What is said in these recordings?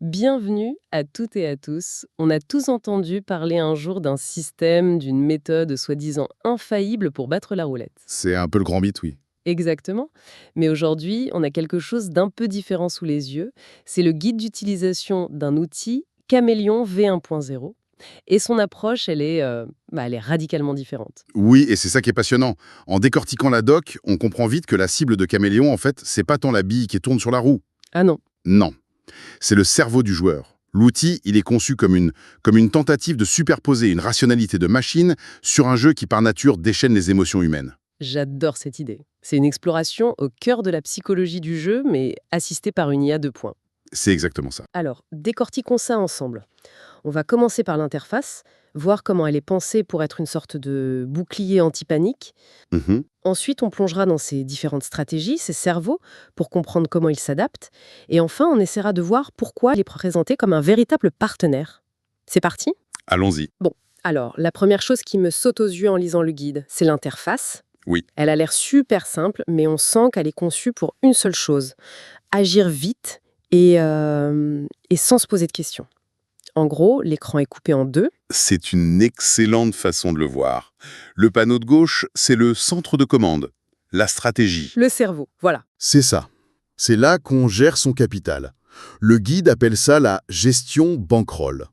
Bienvenue à toutes et à tous. On a tous entendu parler un jour d'un système, d'une méthode soi-disant infaillible pour battre la roulette. C'est un peu le grand mythe, oui. Exactement. Mais aujourd'hui, on a quelque chose d'un peu différent sous les yeux. C'est le guide d'utilisation d'un outil Caméléon V1.0. Et son approche, elle est radicalement différente. Oui, et c'est ça qui est passionnant. En décortiquant la doc, on comprend vite que la cible de Caméléon, en fait, c'est pas tant la bille qui tourne sur la roue. Ah non. Non, c'est le cerveau du joueur. L'outil, il est conçu comme une tentative de superposer une rationalité de machine sur un jeu qui, par nature, déchaîne les émotions humaines. J'adore cette idée. C'est une exploration au cœur de la psychologie du jeu, mais assistée par une IA 2 points. C'est exactement ça. Alors, décortiquons ça ensemble. On va commencer par l'interface, voir comment elle est pensée pour être une sorte de bouclier anti-panique. Mhm. Ensuite, on plongera dans ses différentes stratégies, ses cerveaux, pour comprendre comment il s'adapte. Et enfin, on essaiera de voir pourquoi il est présenté comme un véritable partenaire. C'est parti? Allons-y. Bon, alors, la première chose qui me saute aux yeux en lisant le guide, c'est l'interface. Oui. Elle a l'air super simple, mais on sent qu'elle est conçue pour une seule chose, agir vite et sans se poser de questions. En gros, l'écran est coupé en deux. C'est une excellente façon de le voir. Le panneau de gauche, c'est le centre de commande, la stratégie. Le cerveau, voilà. C'est ça. C'est là qu'on gère son capital. Le guide appelle ça la gestion bankroll.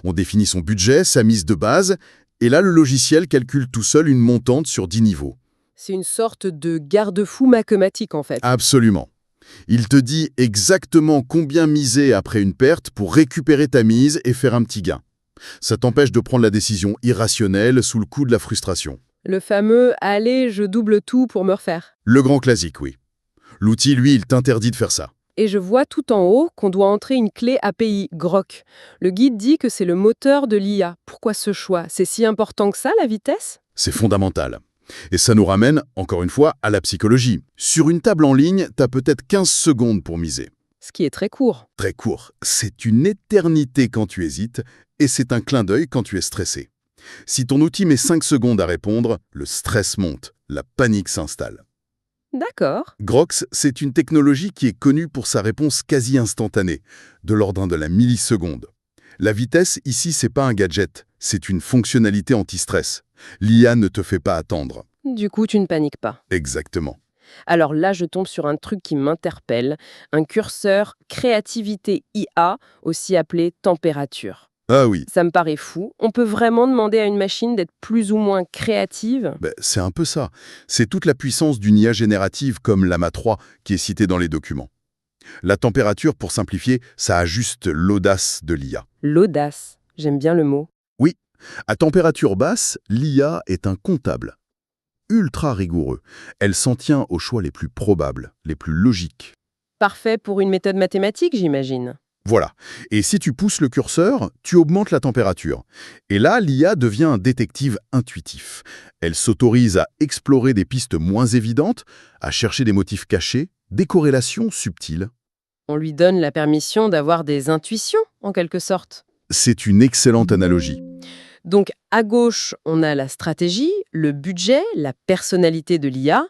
On définit son budget, sa mise de base, et là le logiciel calcule tout seul une montante sur 10 niveaux. C'est une sorte de garde-fou mathématique, en fait. Absolument. Il te dit exactement combien miser après une perte pour récupérer ta mise et faire un petit gain. Ça t'empêche de prendre la décision irrationnelle sous le coup de la frustration. Le fameux « allez, je double tout pour me refaire ». Le grand classique, oui. L'outil, lui, il t'interdit de faire ça. Et je vois tout en haut qu'on doit entrer une clé API Grok. Le guide dit que c'est le moteur de l'IA. Pourquoi ce choix? C'est si important que ça, la vitesse? C'est fondamental. Et ça nous ramène, encore une fois, à la psychologie. Sur une table en ligne, t'as peut-être 15 secondes pour miser. Ce qui est très court. Très court. C'est une éternité quand tu hésites, et c'est un clin d'œil quand tu es stressé. Si ton outil met 5 secondes à répondre, le stress monte, la panique s'installe. D'accord. Grox, c'est une technologie qui est connue pour sa réponse quasi instantanée, de l'ordre de la milliseconde. La vitesse, ici, c'est pas un gadget, c'est une fonctionnalité anti-stress. L'IA ne te fait pas attendre. Du coup, tu ne paniques pas. Exactement. Alors là, je tombe sur un truc qui m'interpelle, un curseur créativité IA, aussi appelé température. Ah oui, Ça me paraît fou. On peut vraiment demander à une machine d'être plus ou moins créative? c'est un peu ça. C'est toute la puissance d'une IA générative comme Llama 3 qui est citée dans les documents. La température, pour simplifier, ça ajuste l'audace de l'IA. L'audace. J'aime bien le mot. Oui, à température basse, l'IA est un comptable. Ultra rigoureux. Elle s'en tient aux choix les plus probables, les plus logiques. Parfait pour une méthode mathématique, j'imagine. Voilà. Et si tu pousses le curseur, tu augmentes la température. Et là, l'IA devient un détective intuitif. Elle s'autorise à explorer des pistes moins évidentes, à chercher des motifs cachés, des corrélations subtiles. On lui donne la permission d'avoir des intuitions, en quelque sorte. C'est une excellente analogie. Donc, à gauche, on a la stratégie, le budget, la personnalité de l'IA,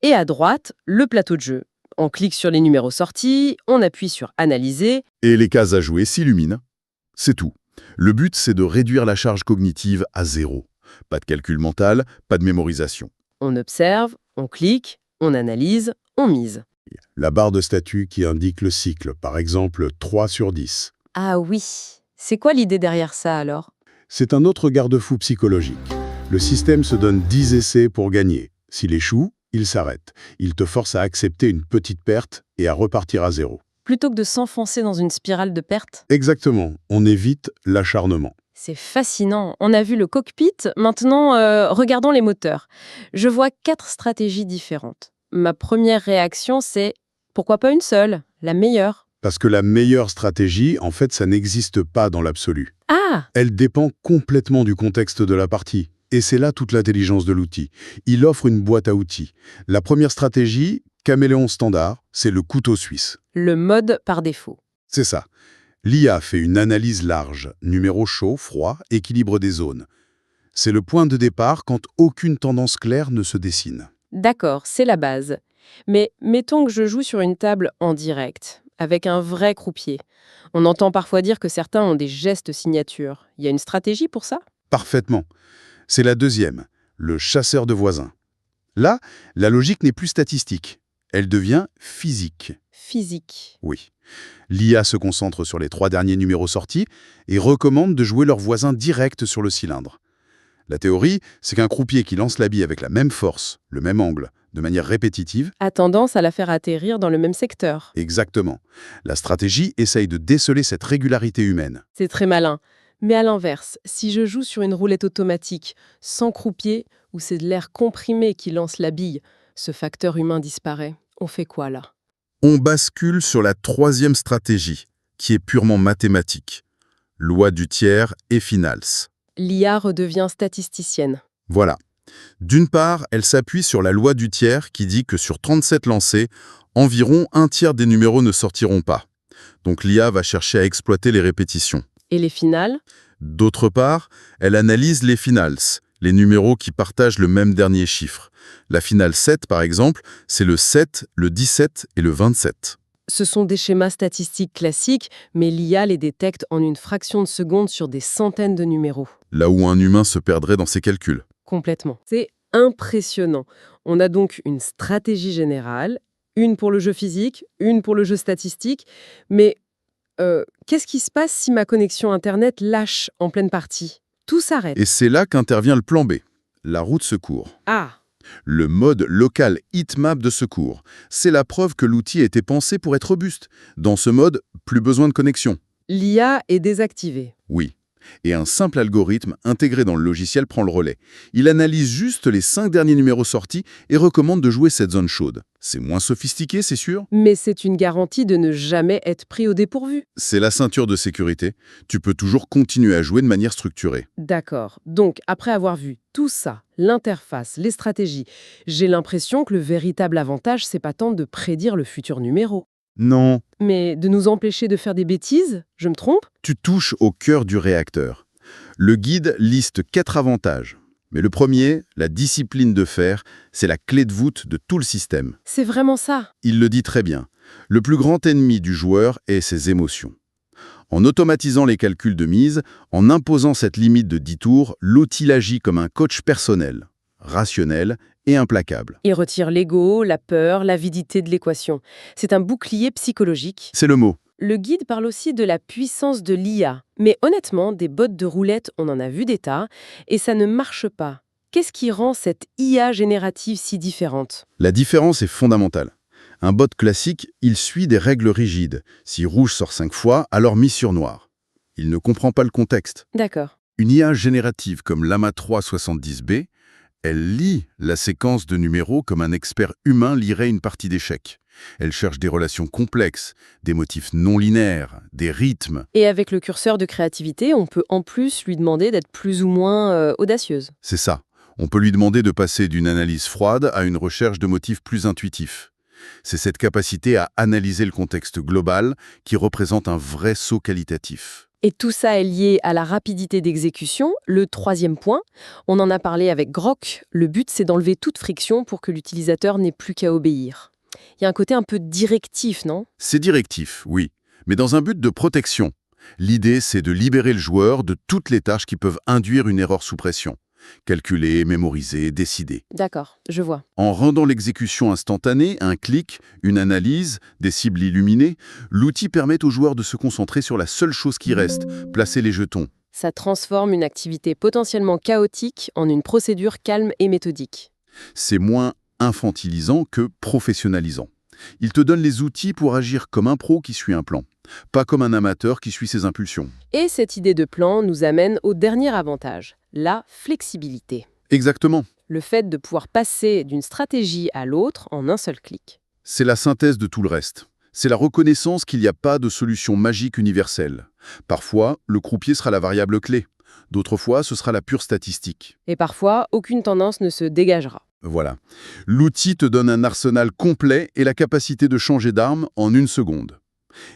et à droite, le plateau de jeu. On clique sur les numéros sortis, on appuie sur « Analyser ». Et les cases à jouer s'illuminent. C'est tout. Le but, c'est de réduire la charge cognitive à zéro. Pas de calcul mental, pas de mémorisation. On observe, on clique, on analyse, on mise. La barre de statut qui indique le cycle, par exemple 3 sur 10. Ah oui, c'est quoi l'idée derrière ça alors? C'est un autre garde-fou psychologique. Le système se donne 10 essais pour gagner. S'il échoue, il s'arrête. Il te force à accepter une petite perte et à repartir à zéro. Plutôt que de s'enfoncer dans une spirale de perte? Exactement, on évite l'acharnement. C'est fascinant. On a vu le cockpit, maintenant regardons les moteurs. Je vois 4 stratégies différentes. Ma première réaction, c'est pourquoi pas une seule, la meilleure? Parce que la meilleure stratégie, en fait, ça n'existe pas dans l'absolu. Ah! Elle dépend complètement du contexte de la partie. Et c'est là toute l'intelligence de l'outil. Il offre une boîte à outils. La première stratégie, Caméléon standard, c'est le couteau suisse. Le mode par défaut. C'est ça. L'IA fait une analyse large, numéro chaud, froid, équilibre des zones. C'est le point de départ quand aucune tendance claire ne se dessine. D'accord, c'est la base. Mais mettons que je joue sur une table en direct. avec un vrai croupier. On entend parfois dire que certains ont des gestes signatures. Il y a une stratégie pour ça? Parfaitement. C'est la deuxième, le chasseur de voisins. Là, la logique n'est plus statistique. Elle devient physique. Physique. Oui. L'IA se concentre sur les 3 derniers numéros sortis et recommande de jouer leur voisin direct sur le cylindre. La théorie, c'est qu'un croupier qui lance la bille avec la même force, le même angle, de manière répétitive, A tendance à la faire atterrir dans le même secteur. exactement. La stratégie essaye de déceler cette régularité humaine. C'est très malin. Mais à l'inverse, si je joue sur une roulette automatique, sans croupier, où c'est de l'air comprimé qui lance la bille, ce facteur humain disparaît. On fait quoi là? On bascule sur la 3e stratégie, qui est purement mathématique. Loi du tiers et finals. L'IA redevient statisticienne. Voilà. D'une part, elle s'appuie sur la loi du tiers qui dit que sur 37 lancés, environ un tiers des numéros ne sortiront pas. Donc l'IA va chercher à exploiter les répétitions. Et les finales? D'autre part, elle analyse les finals, les numéros qui partagent le même dernier chiffre. La finale 7, par exemple, c'est le 7, le 17 et le 27. Ce sont des schémas statistiques classiques, mais l'IA les détecte en une fraction de seconde sur des centaines de numéros. Là où un humain se perdrait dans ses calculs. Complètement. C'est impressionnant. On a donc une stratégie générale, une pour le jeu physique, une pour le jeu statistique, mais qu'est-ce qui se passe si ma connexion Internet lâche en pleine partie? Tout s'arrête. Et c'est là qu'intervient le plan B, la roue de secours. Ah, Le mode local heatmap de secours. C'est la preuve que l'outil a été pensé pour être robuste. Dans ce mode, plus besoin de connexion. l'IA est désactivée. Oui. Et un simple algorithme intégré dans le logiciel prend le relais. Il analyse juste les 5 derniers numéros sortis et recommande de jouer cette zone chaude. C'est moins sophistiqué, c'est sûr. Mais c'est une garantie de ne jamais être pris au dépourvu. C'est la ceinture de sécurité. Tu peux toujours continuer à jouer de manière structurée. D'accord. Donc, après avoir vu tout ça, l'interface, les stratégies, j'ai l'impression que le véritable avantage, c'est pas tant de prédire le futur numéro, Non, mais de nous empêcher de faire des bêtises. Je me trompe? tu touches au cœur du réacteur. Le guide liste 4 avantages. Mais le premier, la discipline de faire, c'est la clé de voûte de tout le système. C'est vraiment ça. Il le dit très bien. Le plus grand ennemi du joueur est ses émotions. En automatisant les calculs de mise, en imposant cette limite de 10 tours, l'outil agit comme un coach personnel, rationnel et implacable. Il retire l'ego, la peur, l'avidité de l'équation. C'est un bouclier psychologique. C'est le mot. Le guide parle aussi de la puissance de l'IA. Mais honnêtement, des bots de roulette, on en a vu des tas, et ça ne marche pas. Qu'est-ce qui rend cette IA générative si différente? La différence est fondamentale. Un bot classique, il suit des règles rigides. Si rouge sort 5 fois, alors mis sur noir. Il ne comprend pas le contexte. D'accord. Une IA générative comme Llama 370B, elle lit la séquence de numéros comme un expert humain lirait une partie d'échecs. Elle cherche des relations complexes, des motifs non linéaires, des rythmes. Et avec le curseur de créativité, on peut en plus lui demander d'être plus ou moins audacieuse. C'est ça. On peut lui demander de passer d'une analyse froide à une recherche de motifs plus intuitifs. C'est cette capacité à analyser le contexte global qui représente un vrai saut qualitatif. Et tout ça est lié à la rapidité d'exécution. Le troisième point, on en a parlé avec Grok. Le but, c'est d'enlever toute friction pour que l'utilisateur n'ait plus qu'à obéir. Il y a un côté un peu directif, non? C'est directif, oui, mais dans un but de protection. L'idée, c'est de libérer le joueur de toutes les tâches qui peuvent induire une erreur sous pression. Calculer, mémoriser, décider. D'accord, je vois. En rendant l'exécution instantanée, un clic, une analyse, des cibles illuminées, l'outil permet au joueur de se concentrer sur la seule chose qui reste, placer les jetons. Ça transforme une activité potentiellement chaotique en une procédure calme et méthodique. C'est moins infantilisant que professionnalisant. Il te donne les outils pour agir comme un pro qui suit un plan, pas comme un amateur qui suit ses impulsions. Et cette idée de plan nous amène au dernier avantage, la flexibilité. Exactement. Le fait de pouvoir passer d'une stratégie à l'autre en un seul clic. C'est la synthèse de tout le reste. C'est la reconnaissance qu'il n'y a pas de solution magique universelle. Parfois, le croupier sera la variable clé. D'autres fois, ce sera la pure statistique. Et parfois, aucune tendance ne se dégagera. Voilà. L'outil te donne un arsenal complet et la capacité de changer d'arme en 1 seconde.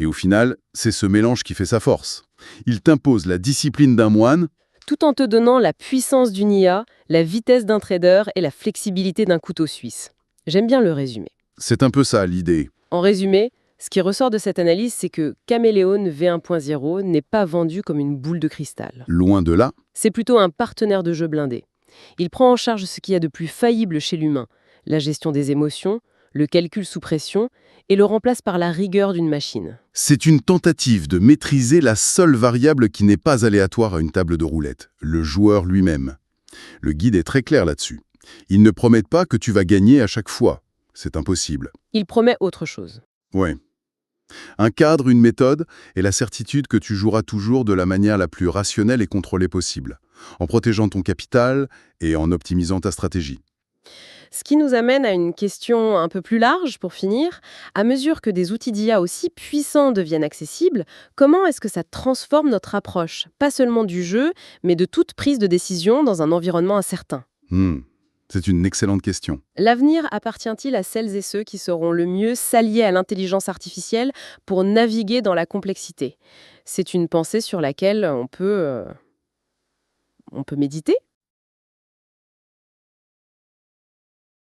Et au final, c'est ce mélange qui fait sa force. Il t'impose la discipline d'un moine, Tout en te donnant la puissance d'une IA, la vitesse d'un trader et la flexibilité d'un couteau suisse. J'aime bien le résumé. c'est un peu ça l'idée. En résumé, Ce qui ressort de cette analyse, c'est que Caméléon V1.0 n'est pas vendu comme une boule de cristal. Loin de là. C'est plutôt un partenaire de jeu blindé. Il prend en charge ce qu'il y a de plus faillible chez l'humain, la gestion des émotions, le calcul sous pression, et le remplace par la rigueur d'une machine. C'est une tentative de maîtriser la seule variable qui n'est pas aléatoire à une table de roulette, le joueur lui-même. Le guide est très clair là-dessus. Il ne promet pas que tu vas gagner à chaque fois. C'est impossible. Il promet autre chose. Ouais. Un cadre, une méthode, et la certitude que tu joueras toujours de la manière la plus rationnelle et contrôlée possible, en protégeant ton capital et en optimisant ta stratégie. Ce qui nous amène à une question un peu plus large pour finir. À mesure que des outils d'IA aussi puissants deviennent accessibles, comment est-ce que ça transforme notre approche, pas seulement du jeu, mais de toute prise de décision dans un environnement incertain? C'est une excellente question. L'avenir appartient-il à celles et ceux qui sauront le mieux s'allier à l'intelligence artificielle pour naviguer dans la complexité? C'est une pensée sur laquelle on peut méditer.